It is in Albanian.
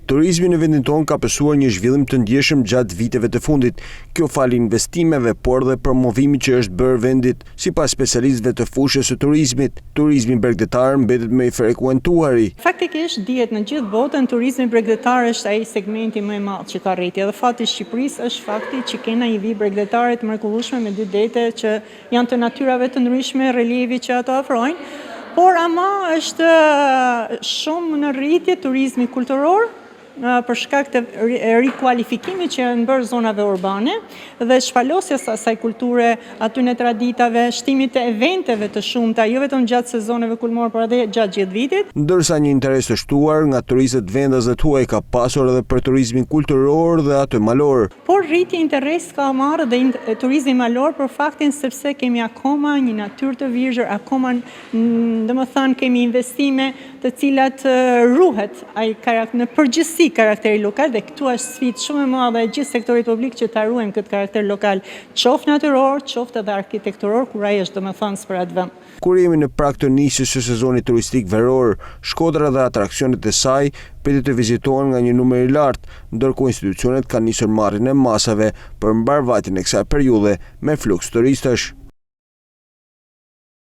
Turizmi në vendin tonë ka pësuar një zhvillim të ndjeshëm gjatë viteve të fundit. Kjo fali investimeve, por dhe promovimit që është bërë vendit. Sipas specialistëve të fushës së turizmit, turizmi bregdetar mbetet më i frekuentuari. Faktikisht dihet në gjithë botën turizmi bregdetar është ai segmenti më i madh që ka rritje. Dhe fati i Shqipërisë është fakti që kena një vijë bregdetare të mrekullueshme me 2 dete që janë të natyrave të ndryshme, relievi që ato ofrojnë, por ama është shumë në rritje turizmi kulturor, për shkak të rikualifikimit që në bërë zonave urbane dhe shpalosjes asaj kulture, aty në traditave, shtimit të eventeve të shumta, jo vetëm gjatë sezoneve kulmor, por edhe gjatë gjithë vitit. Ndërsa një interes të shtuar nga turistët vendas dhe huaj ka pasur edhe për turizmin kulturor dhe atë malor. Por rritje interes ka marrë dhe turizmi malor për faktin sepse kemi akoma një natyrë të virgjër, akoma domethënë kemi investime të cilat ruhet në përgjithësi karakteri lokal dhe këtu është sfidë shumë e madhe e gjithë sektorit publik që ta ruajmë këtë karakter lokal, qoftë natyror, qoftë edhe arkitekturor, kur ai është domethënë për atë vend. Kur jemi në prag të nisjes së sezonit turistik veror, Shkodra dhe atraksionet e saj pritet të vizitohen nga një numër i lartë, ndërkohë institucionet kanë nisur marrjen e masave për mbarvajtjen e kësaj periudhe me fluks turistësh.